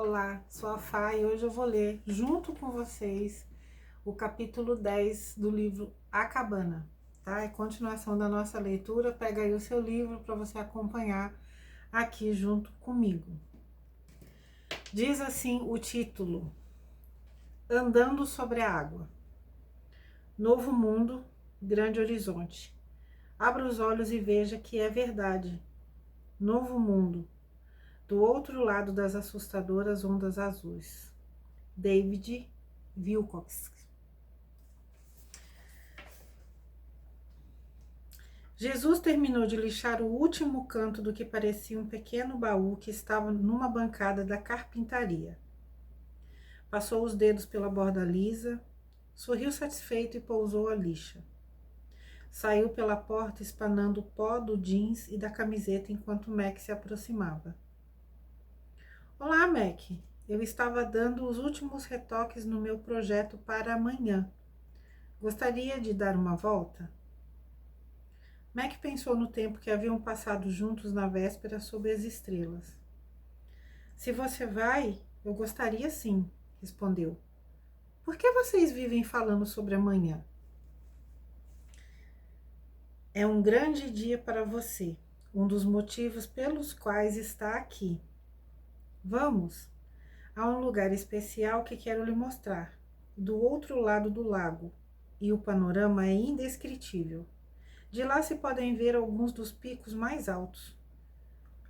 Olá, sou a Fá e hoje eu vou ler junto com vocês o capítulo 10 do livro A Cabana, tá? É continuação da nossa leitura, pega aí o seu livro para você acompanhar aqui junto comigo. Diz assim o título: Andando sobre a água. Novo mundo, grande horizonte. Abra os olhos e veja que é verdade. Novo mundo, do outro lado das assustadoras ondas azuis. David Wilcox. Jesus terminou de lixar o último canto do que parecia um pequeno baú que estava numa bancada da carpintaria. Passou os dedos pela borda lisa, sorriu satisfeito e pousou a lixa. Saiu pela porta espanando o pó do jeans e da camiseta enquanto Mac se aproximava. Olá, Mac. Eu estava dando os últimos retoques no meu projeto para amanhã. Gostaria de dar uma volta? Mac pensou no tempo que haviam passado juntos na véspera sob as estrelas. Se você vai, eu gostaria sim, respondeu. Por que vocês vivem falando sobre amanhã? É um grande dia para você, um dos motivos pelos quais está aqui. Vamos! Há um lugar especial que quero lhe mostrar, do outro lado do lago, e o panorama é indescritível. De lá se podem ver alguns dos picos mais altos.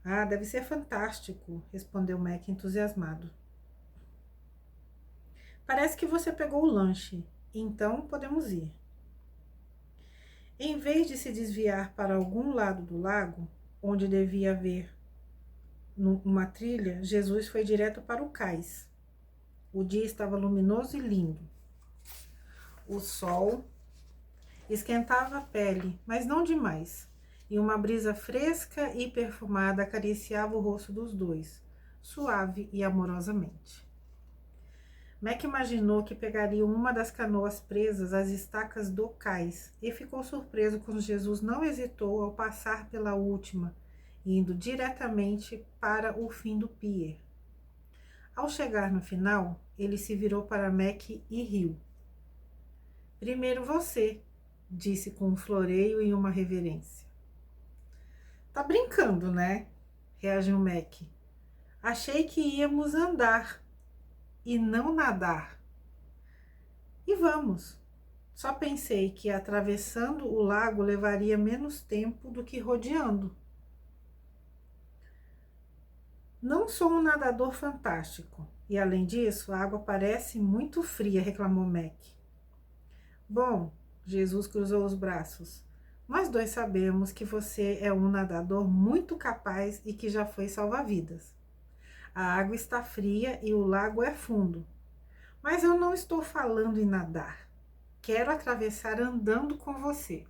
Ah, deve ser fantástico, respondeu Mac entusiasmado. Parece que você pegou o lanche, então podemos ir. Em vez de se desviar para algum lado do lago, onde devia haver uma trilha, Jesus foi direto para o cais. O dia estava luminoso e lindo. O sol esquentava a pele, mas não demais, e uma brisa fresca e perfumada acariciava o rosto dos dois, suave e amorosamente. Mac imaginou que pegaria uma das canoas presas às estacas do cais e ficou surpreso quando Jesus não hesitou ao passar pela última, indo diretamente para o fim do pier. Ao chegar no final, ele se virou para Mac e riu. Primeiro você, disse com um floreio e uma reverência. Tá brincando, né? Reagiu Mac. Achei que íamos andar e não nadar. E vamos. Só pensei que atravessando o lago levaria menos tempo do que rodeando. Não sou um nadador fantástico e, além disso, a água parece muito fria, reclamou Mac. Bom, Jesus cruzou os braços. Nós dois sabemos que você é um nadador muito capaz e que já foi salva-vidas. A água está fria e o lago é fundo. Mas eu não estou falando em nadar. Quero atravessar andando com você.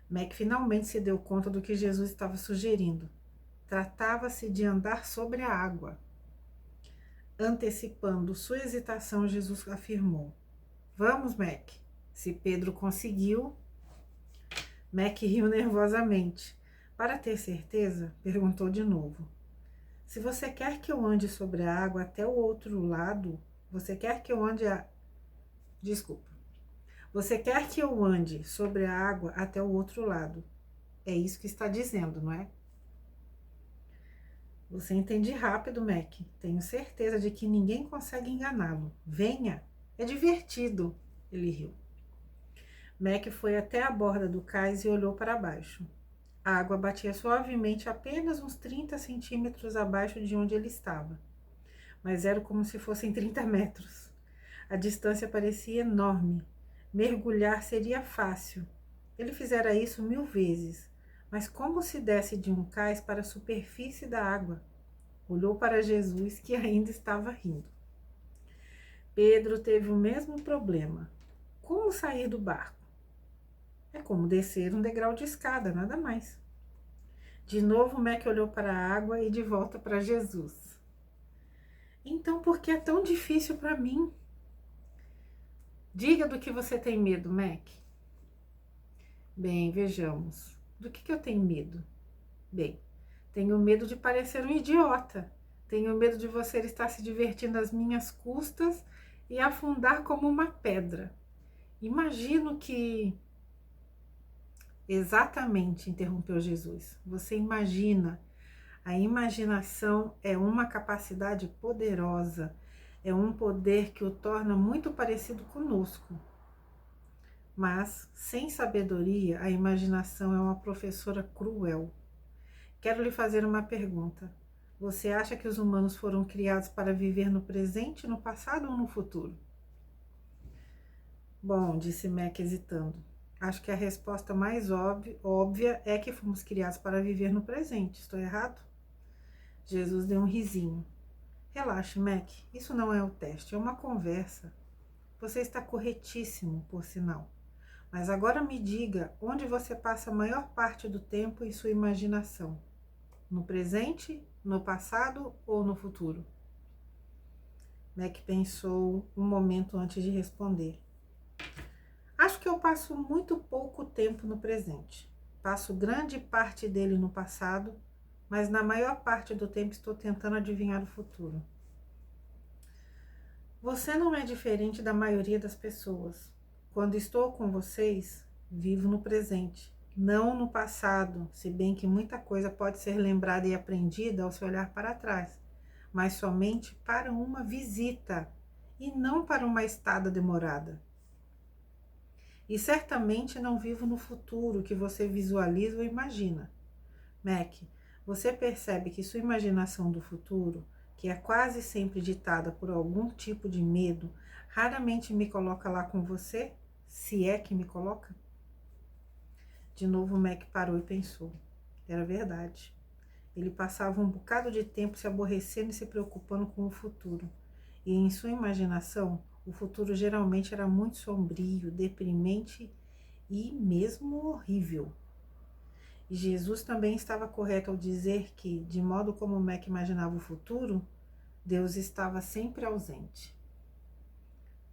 Mac finalmente se deu conta do que Jesus estava sugerindo. Tratava-se de andar sobre a água. Antecipando sua hesitação, Jesus afirmou. Vamos, Mac. Se Pedro conseguiu... Mac riu nervosamente. Para ter certeza, perguntou de novo. Se você quer que eu ande sobre a água até o outro lado, você quer que eu ande a... Desculpa. Você quer que eu ande sobre a água até o outro lado. É isso que está dizendo, não é? Você entende rápido, Mac. Tenho certeza de que ninguém consegue enganá-lo. Venha, é divertido. Ele riu. Mac foi até a borda do cais e olhou para baixo. A água batia suavemente apenas uns 30 centímetros abaixo de onde ele estava. Mas era como se fossem 30 metros. A distância parecia enorme. Mergulhar seria fácil. Ele fizera isso 1000 vezes. Mas como se desce de um cais para a superfície da água? Olhou para Jesus, que ainda estava rindo. Pedro teve o mesmo problema. Como sair do barco? É como descer um degrau de escada, nada mais. De novo, Mac olhou para a água e de volta para Jesus. Então, por que é tão difícil para mim? Diga do que você tem medo, Mac. Bem, vejamos. Do que eu tenho medo? Bem, tenho medo de parecer um idiota. Tenho medo de você estar se divertindo às minhas custas e afundar como uma pedra. Imagino que... Exatamente, interrompeu Jesus. Você imagina. A imaginação é uma capacidade poderosa. É um poder que o torna muito parecido conosco. Mas, sem sabedoria, a imaginação é uma professora cruel. Quero lhe fazer uma pergunta. Você acha que os humanos foram criados para viver no presente, no passado ou no futuro? Bom, disse Mac hesitando. Acho que a resposta mais óbvia é que fomos criados para viver no presente. Estou errado? Jesus deu um risinho. Relaxe, Mac. Isso não é o teste, é uma conversa. Você está corretíssimo, por sinal. Mas agora me diga onde você passa a maior parte do tempo em sua imaginação. No presente, no passado ou no futuro? Mac pensou um momento antes de responder. Acho que eu passo muito pouco tempo no presente. Passo grande parte dele no passado, mas na maior parte do tempo estou tentando adivinhar o futuro. Você não é diferente da maioria das pessoas. Quando estou com vocês, vivo no presente, não no passado, se bem que muita coisa pode ser lembrada e aprendida ao se olhar para trás, mas somente para uma visita e não para uma estada demorada. E certamente não vivo no futuro que você visualiza ou imagina. Mac, você percebe que sua imaginação do futuro, que é quase sempre ditada por algum tipo de medo, raramente me coloca lá com você, se é que me coloca? De novo Mac parou e pensou. Era verdade. Ele passava um bocado de tempo se aborrecendo e se preocupando com o futuro. E em sua imaginação, o futuro geralmente era muito sombrio, deprimente e mesmo horrível. E Jesus também estava correto ao dizer que, de modo como Mac imaginava o futuro, Deus estava sempre ausente.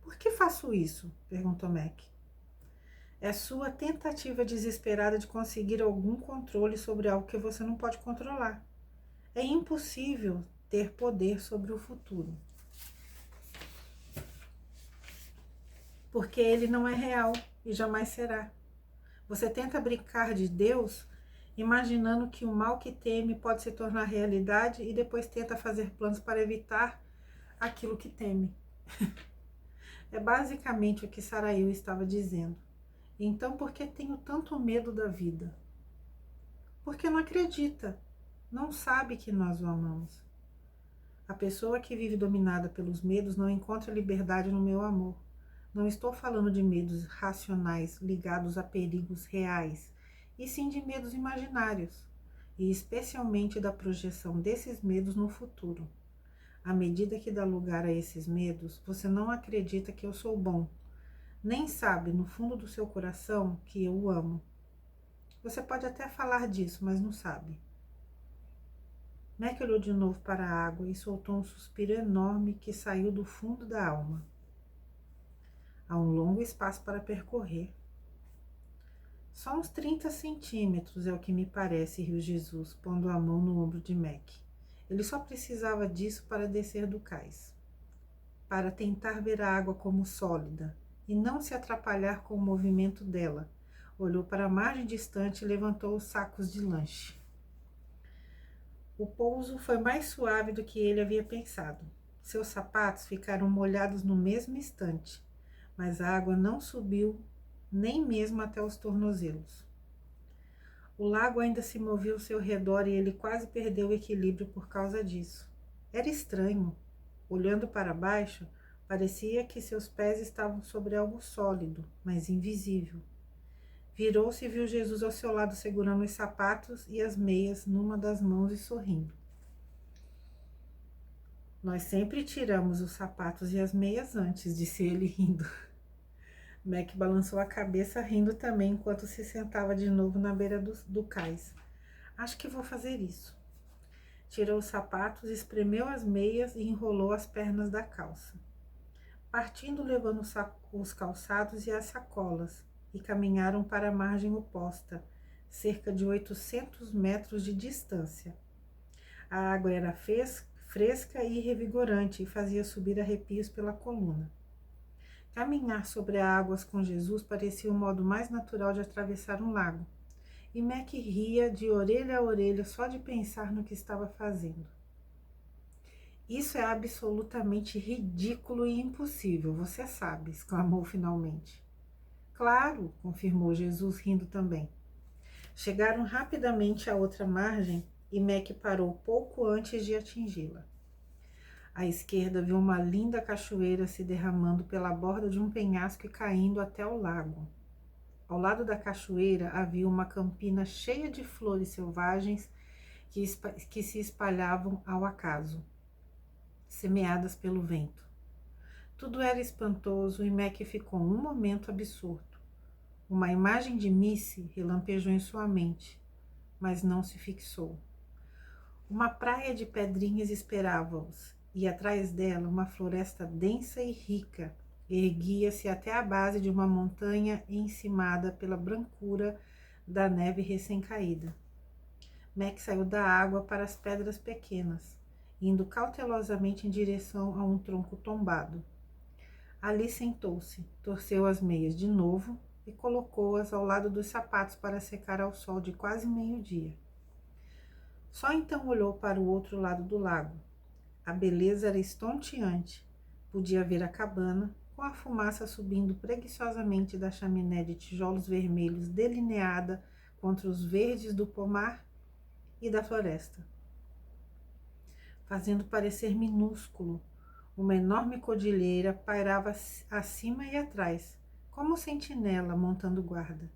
Por que faço isso? Perguntou Mac. É sua tentativa desesperada de conseguir algum controle sobre algo que você não pode controlar. É impossível ter poder sobre o futuro. Porque ele não é real e jamais será. Você tenta brincar de Deus, imaginando que o mal que teme pode se tornar realidade e depois tenta fazer planos para evitar aquilo que teme. É basicamente o que Saraí estava dizendo. Então, por que tenho tanto medo da vida? Porque não acredita, não sabe que nós o amamos. A pessoa que vive dominada pelos medos não encontra liberdade no meu amor. Não estou falando de medos racionais ligados a perigos reais, e sim de medos imaginários, e especialmente da projeção desses medos no futuro. À medida que dá lugar a esses medos, você não acredita que eu sou bom, nem sabe no fundo do seu coração que eu o amo. Você pode até falar disso, mas não sabe. Mac olhou de novo para a água e soltou um suspiro enorme que saiu do fundo da alma. Há um longo espaço para percorrer. Só uns 30 centímetros é o que me parece, riu Jesus, pondo a mão no ombro de Mac. Ele só precisava disso para descer do cais, para tentar ver a água como sólida e não se atrapalhar com o movimento dela. Olhou para a margem distante e levantou os sacos de lanche. O pouso foi mais suave do que ele havia pensado. Seus sapatos ficaram molhados no mesmo instante, mas a água não subiu nem mesmo até os tornozelos. O lago ainda se movia ao seu redor e ele quase perdeu o equilíbrio por causa disso. Era estranho. Olhando para baixo, parecia que seus pés estavam sobre algo sólido, mas invisível. Virou-se e viu Jesus ao seu lado segurando os sapatos e as meias numa das mãos e sorrindo. Nós sempre tiramos os sapatos e as meias antes, disse ele rindo. Mac balançou a cabeça rindo também enquanto se sentava de novo na beira do cais. Acho que vou fazer isso. Tirou os sapatos, espremeu as meias e enrolou as pernas da calça. Partindo levando os calçados e as sacolas, e caminharam para a margem oposta, cerca de 800 metros de distância. A água era fresca e revigorante e fazia subir arrepios pela coluna. Caminhar sobre águas com Jesus parecia o modo mais natural de atravessar um lago, e Mac ria de orelha a orelha só de pensar no que estava fazendo. Isso é absolutamente ridículo e impossível, você sabe, exclamou finalmente. Claro, confirmou Jesus, rindo também. Chegaram rapidamente à outra margem e Mac parou pouco antes de atingi-la. À esquerda viu uma linda cachoeira se derramando pela borda de um penhasco e caindo até o lago. Ao lado da cachoeira havia uma campina cheia de flores selvagens que se espalhavam ao acaso, semeadas pelo vento. Tudo era espantoso e Mac ficou um momento absorto. Uma imagem de Missy relampejou em sua mente, mas não se fixou. Uma praia de pedrinhas esperava-os, e atrás dela uma floresta densa e rica erguia-se até a base de uma montanha encimada pela brancura da neve recém-caída. Mac saiu da água para as pedras pequenas, indo cautelosamente em direção a um tronco tombado. Ali sentou-se, torceu as meias de novo e colocou-as ao lado dos sapatos para secar ao sol de quase meio-dia. Só então olhou para o outro lado do lago. A beleza era estonteante. Podia ver a cabana, com a fumaça subindo preguiçosamente da chaminé de tijolos vermelhos delineada contra os verdes do pomar e da floresta, fazendo parecer minúsculo. Uma enorme cordilheira pairava acima e atrás, como sentinela montando guarda.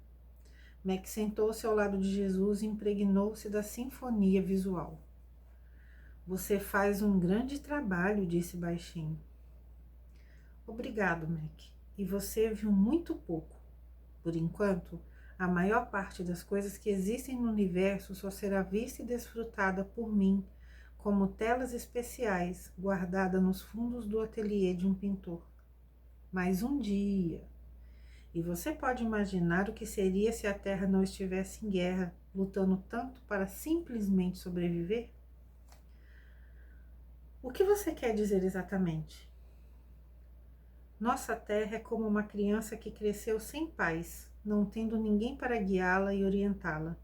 Mac sentou-se ao lado de Jesus e impregnou-se da sinfonia visual. Você faz um grande trabalho, disse baixinho. Obrigado, Mac. E você viu muito pouco. Por enquanto, a maior parte das coisas que existem no universo só será vista e desfrutada por mim como telas especiais guardadas nos fundos do ateliê de um pintor. Mas um dia... E você pode imaginar o que seria se a Terra não estivesse em guerra, lutando tanto para simplesmente sobreviver? O que você quer dizer exatamente? Nossa Terra é como uma criança que cresceu sem pais, não tendo ninguém para guiá-la e orientá-la.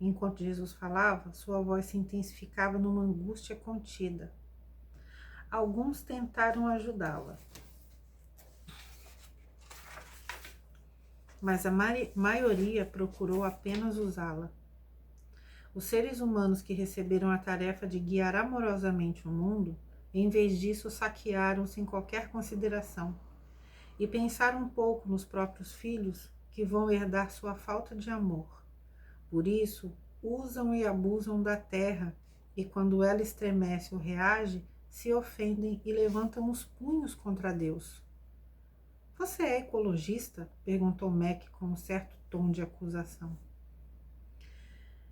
Enquanto Jesus falava, sua voz se intensificava numa angústia contida. Alguns tentaram ajudá-la, mas a maioria procurou apenas usá-la. Os seres humanos que receberam a tarefa de guiar amorosamente o mundo, em vez disso, saquearam sem qualquer consideração e pensaram um pouco nos próprios filhos que vão herdar sua falta de amor. Por isso, usam e abusam da terra e, quando ela estremece ou reage, se ofendem e levantam os punhos contra Deus. Você é ecologista? Perguntou Mac com um certo tom de acusação.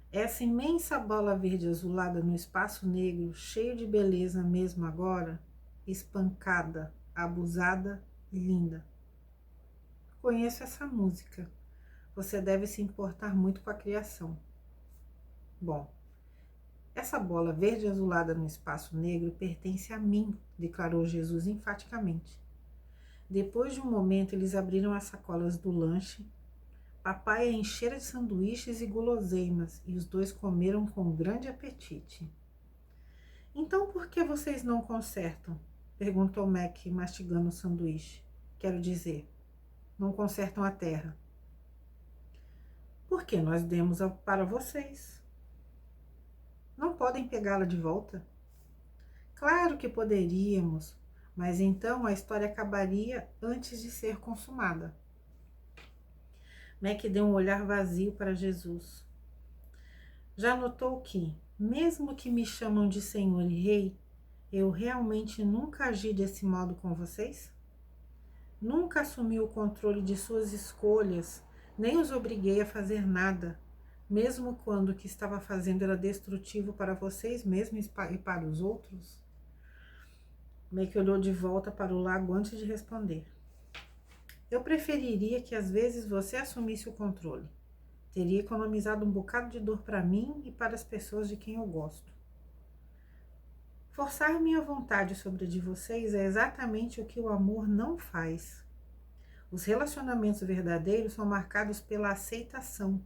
Essa imensa bola verde azulada no espaço negro, cheio de beleza mesmo agora, espancada, abusada e linda. Conheço essa música. Você deve se importar muito com a criação. Bom, essa bola verde azulada no espaço negro pertence a mim, declarou Jesus enfaticamente. Depois de um momento, eles abriram as sacolas do lanche. Papai a enchera de sanduíches e guloseimas, e os dois comeram com grande apetite. Então, por que vocês não consertam? Perguntou Mac, mastigando o sanduíche. Quero dizer, não consertam a terra. Porque nós demos para vocês. Não podem pegá-la de volta? Claro que poderíamos, mas então a história acabaria antes de ser consumada. Mac deu um olhar vazio para Jesus. Já notou que, mesmo que me chamam de Senhor e Rei, eu realmente nunca agi desse modo com vocês? Nunca assumi o controle de suas escolhas, nem os obriguei a fazer nada, mesmo quando o que estava fazendo era destrutivo para vocês mesmos e para os outros? Mac olhou de volta para o lago antes de responder. Eu preferiria que às vezes você assumisse o controle. Teria economizado um bocado de dor para mim e para as pessoas de quem eu gosto. Forçar minha vontade sobre a de vocês é exatamente o que o amor não faz. Os relacionamentos verdadeiros são marcados pela aceitação,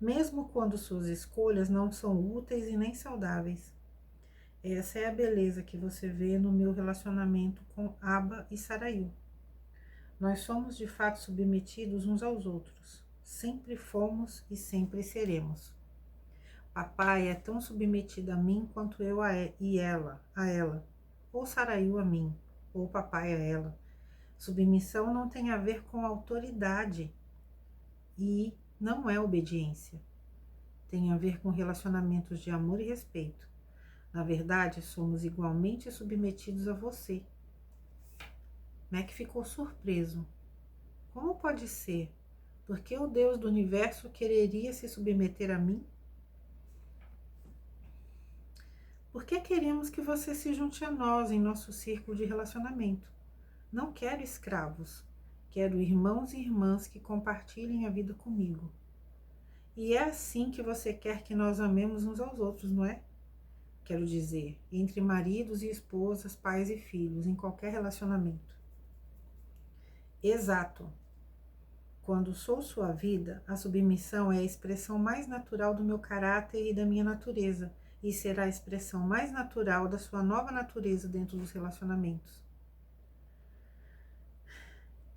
mesmo quando suas escolhas não são úteis e nem saudáveis. Essa é a beleza que você vê no meu relacionamento com Abba e Sarayu. Nós somos de fato submetidos uns aos outros. Sempre fomos e sempre seremos. Papai é tão submetido a mim quanto eu a ela, ou Sarayu a mim, ou papai a ela. Submissão não tem a ver com autoridade e não é obediência. Tem a ver com relacionamentos de amor e respeito. Na verdade, somos igualmente submetidos a você. Mac ficou surpreso. Como pode ser? Por que o Deus do universo quereria se submeter a mim? Por que queremos que você se junte a nós em nosso círculo de relacionamento? Não quero escravos. Quero irmãos e irmãs que compartilhem a vida comigo. E é assim que você quer que nós amemos uns aos outros, não é? Quero dizer, entre maridos e esposas, pais e filhos, em qualquer relacionamento. Exato. Quando sou sua vida, a submissão é a expressão mais natural do meu caráter e da minha natureza, e será a expressão mais natural da sua nova natureza dentro dos relacionamentos.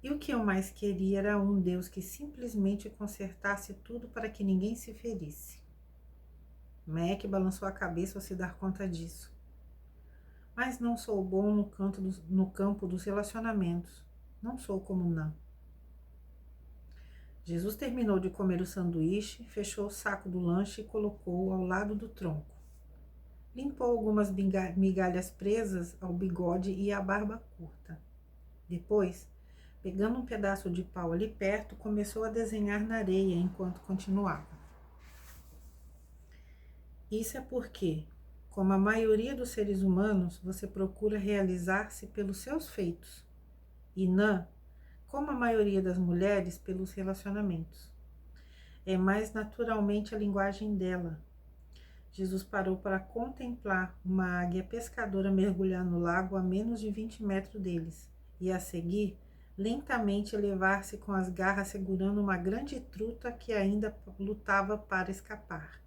E o que eu mais queria era um Deus que simplesmente consertasse tudo para que ninguém se ferisse. Mac balançou a cabeça ao se dar conta disso. Mas não sou bom no campo dos relacionamentos. Não sou como Nan. Jesus terminou de comer o sanduíche, fechou o saco do lanche e colocou-o ao lado do tronco. Limpou algumas migalhas presas ao bigode e à barba curta. Depois, pegando um pedaço de pau ali perto, começou a desenhar na areia enquanto continuava. Isso é porque, como a maioria dos seres humanos, você procura realizar-se pelos seus feitos. E Nan, como a maioria das mulheres, pelos relacionamentos. É mais naturalmente a linguagem dela. Jesus parou para contemplar uma águia pescadora mergulhar no lago a menos de 20 metros deles, e a seguir, lentamente elevar-se com as garras segurando uma grande truta que ainda lutava para escapar.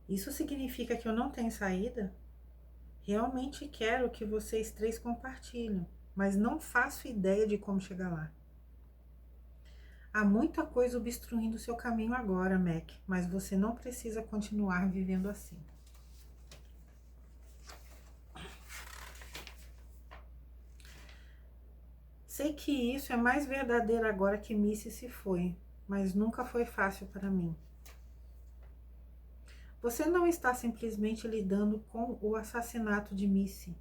Isso significa que eu não tenho saída? Realmente quero que vocês três compartilhem, mas não faço ideia de como chegar lá. Há muita coisa obstruindo seu caminho agora, Mac, mas você não precisa continuar vivendo assim. Sei que isso é mais verdadeiro agora que Missy se foi, mas nunca foi fácil para mim. Você não está simplesmente lidando com o assassinato de Missy.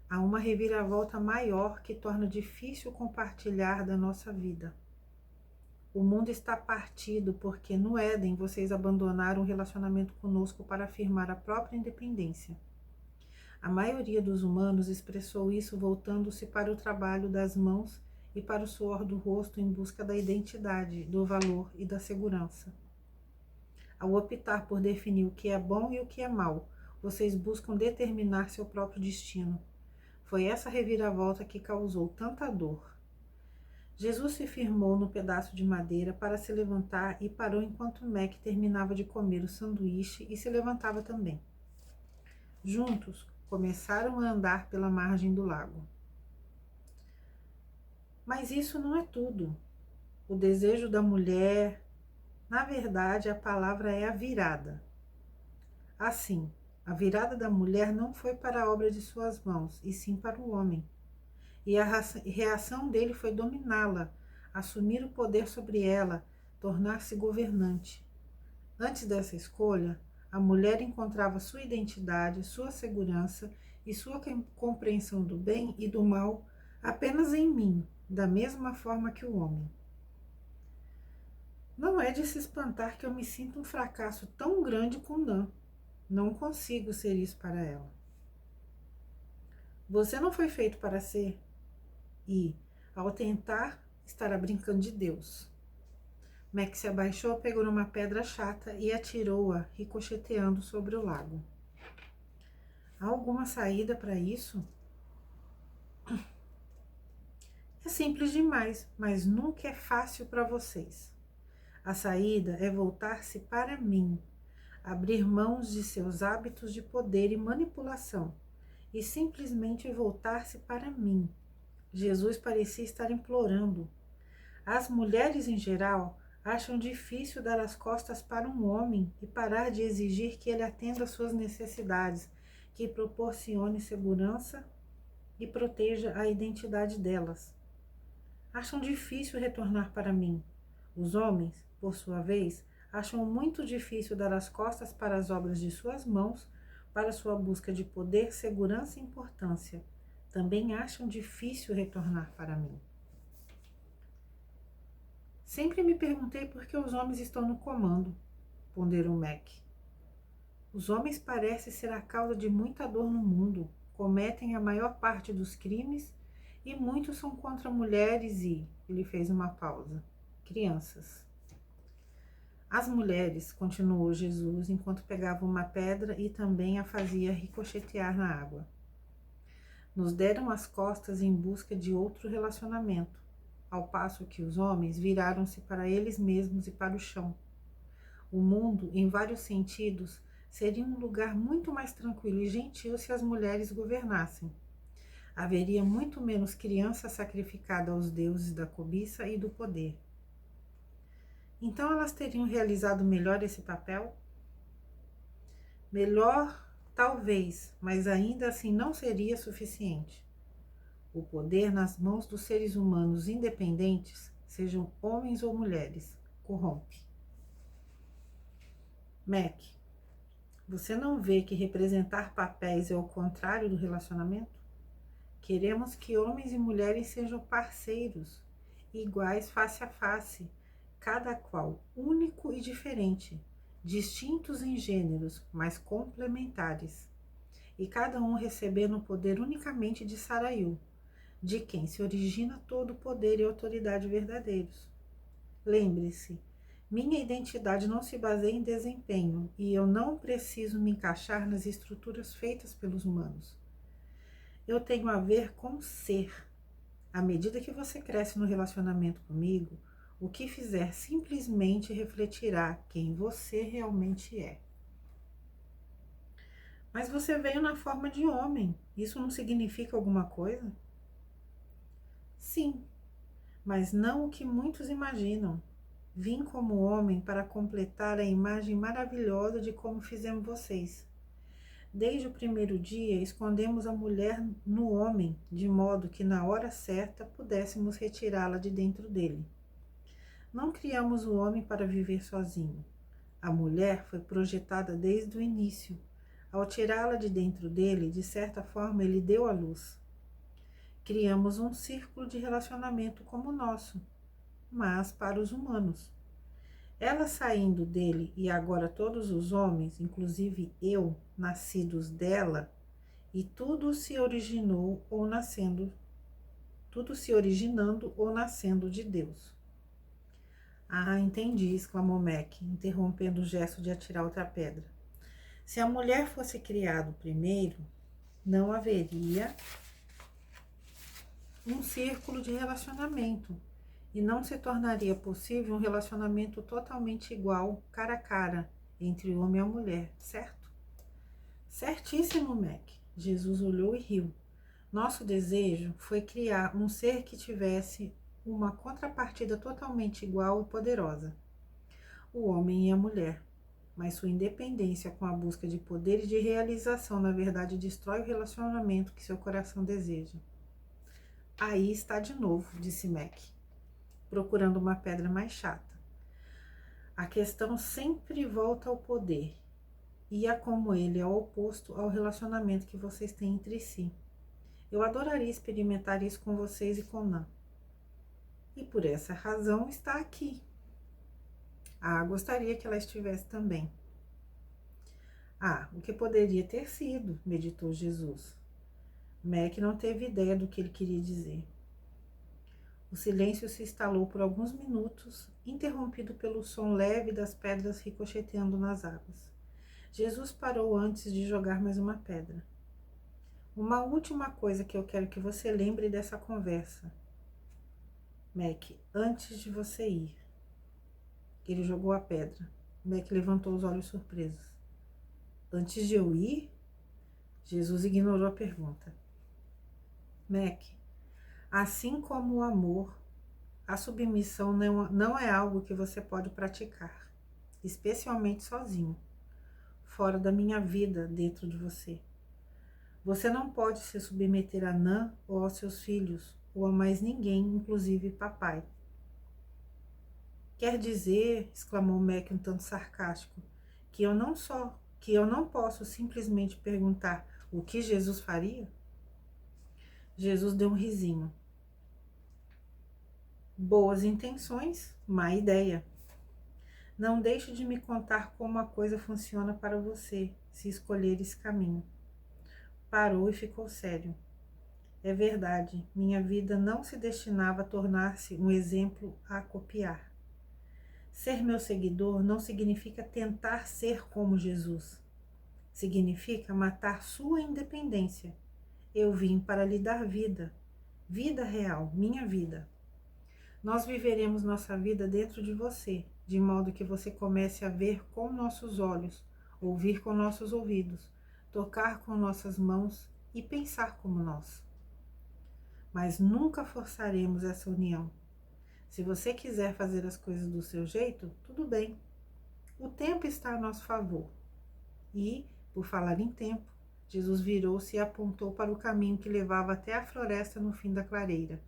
Há uma reviravolta maior que torna difícil compartilhar da nossa vida. O mundo está partido porque no Éden vocês abandonaram o relacionamento conosco para afirmar a própria independência. A maioria dos humanos expressou isso voltando-se para o trabalho das mãos e para o suor do rosto em busca da identidade, do valor e da segurança. Ao optar por definir o que é bom e o que é mal, vocês buscam determinar seu próprio destino. Foi essa reviravolta que causou tanta dor. Jesus se firmou no pedaço de madeira para se levantar e parou enquanto Mac terminava de comer o sanduíche e se levantava também. Juntos, começaram a andar pela margem do lago. Mas isso não é tudo. O desejo da mulher, na verdade, a palavra é a virada. Assim, a virada da mulher não foi para a obra de suas mãos, e sim para o homem. E a reação dele foi dominá-la, assumir o poder sobre ela, tornar-se governante. Antes dessa escolha, a mulher encontrava sua identidade, sua segurança e sua compreensão do bem e do mal apenas em mim, da mesma forma que o homem. Não é de se espantar que eu me sinta um fracasso tão grande com Nan. Não consigo ser isso para ela. Você não foi feito para ser, e, ao tentar, estará brincando de Deus. Mac se abaixou, pegou numa pedra chata e atirou-a, ricocheteando sobre o lago. Há alguma saída para isso? É simples demais, mas nunca é fácil para vocês. A saída é voltar-se para mim, abrir mãos de seus hábitos de poder e manipulação e simplesmente voltar-se para mim. Jesus parecia estar implorando. As mulheres em geral acham difícil dar as costas para um homem e parar de exigir que ele atenda às suas necessidades, que proporcione segurança e proteja a identidade delas. Acham difícil retornar para mim. Os homens, por sua vez, acham muito difícil dar as costas para as obras de suas mãos, para sua busca de poder, segurança e importância. Também acham difícil retornar para mim. Sempre me perguntei por que os homens estão no comando, ponderou Mac. Os homens parecem ser a causa de muita dor no mundo, cometem a maior parte dos crimes e muitos são contra mulheres e, ele fez uma pausa, crianças. As mulheres, continuou Jesus enquanto pegava uma pedra e também a fazia ricochetear na água. Nos deram as costas em busca de outro relacionamento, ao passo que os homens viraram-se para eles mesmos e para o chão. O mundo, em vários sentidos, seria um lugar muito mais tranquilo e gentil se as mulheres governassem. Haveria muito menos criança sacrificada aos deuses da cobiça e do poder. Então elas teriam realizado melhor esse papel? Melhor, talvez, mas ainda assim não seria suficiente. O poder nas mãos dos seres humanos independentes, sejam homens ou mulheres, corrompe. Mac, você não vê que representar papéis é o contrário do relacionamento? Queremos que homens e mulheres sejam parceiros, iguais face a face, cada qual único e diferente, distintos em gêneros, mas complementares, e cada um recebendo o poder unicamente de Sarayu, de quem se origina todo o poder e autoridade verdadeiros. Lembre-se, minha identidade não se baseia em desempenho e eu não preciso me encaixar nas estruturas feitas pelos humanos. Eu tenho a ver com ser. À medida que você cresce no relacionamento comigo, o que fizer simplesmente refletirá quem você realmente é. Mas você veio na forma de homem. Isso não significa alguma coisa? Sim, mas não o que muitos imaginam. Vim como homem para completar a imagem maravilhosa de como fizemos vocês. Desde o primeiro dia, escondemos a mulher no homem, de modo que na hora certa pudéssemos retirá-la de dentro dele. Não criamos o homem para viver sozinho. A mulher foi projetada desde o início. Ao tirá-la de dentro dele, de certa forma, ele deu à luz. Criamos um círculo de relacionamento como o nosso, mas para os humanos. Ela saindo dele e agora todos os homens, inclusive eu, nascidos dela, e tudo se originando ou nascendo de Deus. Ah, entendi, exclamou Mac, interrompendo o gesto de atirar outra pedra. Se a mulher fosse criada primeiro, não haveria um círculo de relacionamento e não se tornaria possível um relacionamento totalmente igual, cara a cara, entre o homem e a mulher, certo? Certíssimo, Mac. Jesus olhou e riu. Nosso desejo foi criar um ser que tivesse uma contrapartida totalmente igual e poderosa, o homem e a mulher. Mas sua independência com a busca de poder e de realização, na verdade, destrói o relacionamento que seu coração deseja. Aí está de novo, disse Mac, procurando uma pedra mais chata. A questão sempre volta ao poder, e a como ele é oposto ao relacionamento que vocês têm entre si. Eu adoraria experimentar isso com vocês e com Nan. E por essa razão está aqui. Ah, gostaria que ela estivesse também. Ah, o que poderia ter sido, meditou Jesus. Mac não teve ideia do que ele queria dizer. O silêncio se instalou por alguns minutos, interrompido pelo som leve das pedras ricocheteando nas águas. Jesus parou antes de jogar mais uma pedra. Uma última coisa que eu quero que você lembre dessa conversa, Mac, antes de você ir. Ele jogou a pedra. Mac levantou os olhos surpresos. Antes de eu ir? Jesus ignorou a pergunta. Mac, assim como o amor, a submissão não é algo que você pode praticar, especialmente sozinho, fora da minha vida dentro de você. Você não pode se submeter a Nan ou aos seus filhos, ou a mais ninguém, inclusive papai. Quer dizer, exclamou Mac um tanto sarcástico, que eu não posso simplesmente perguntar o que Jesus faria? Jesus deu um risinho. Boas intenções, má ideia. Não deixe de me contar como a coisa funciona para você, se escolher esse caminho. Parou e ficou sério. É verdade, minha vida não se destinava a tornar-se um exemplo a copiar. Ser meu seguidor não significa tentar ser como Jesus. Significa matar sua independência. Eu vim para lhe dar vida. Vida real, minha vida. Nós viveremos nossa vida dentro de você, de modo que você comece a ver com nossos olhos, ouvir com nossos ouvidos, tocar com nossas mãos e pensar como nós. Mas nunca forçaremos essa união. Se você quiser fazer as coisas do seu jeito, tudo bem. O tempo está a nosso favor. E, por falar em tempo, Jesus virou-se e apontou para o caminho que levava até a floresta no fim da clareira.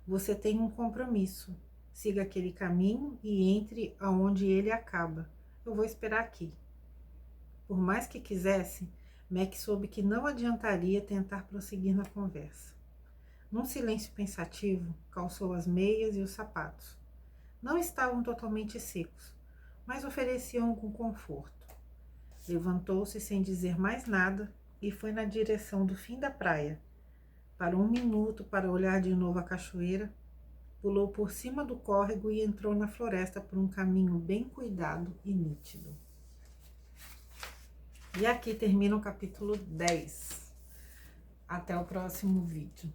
Você tem um compromisso. Siga aquele caminho e entre aonde ele acaba. Eu vou esperar aqui. Por mais que quisesse, Mac soube que não adiantaria tentar prosseguir na conversa. Num silêncio pensativo, calçou as meias e os sapatos. Não estavam totalmente secos, mas ofereciam com conforto. Levantou-se sem dizer mais nada e foi na direção do fim da praia. Parou um minuto para olhar de novo a cachoeira, pulou por cima do córrego e entrou na floresta por um caminho bem cuidado e nítido. E aqui termina o capítulo 10. Até o próximo vídeo.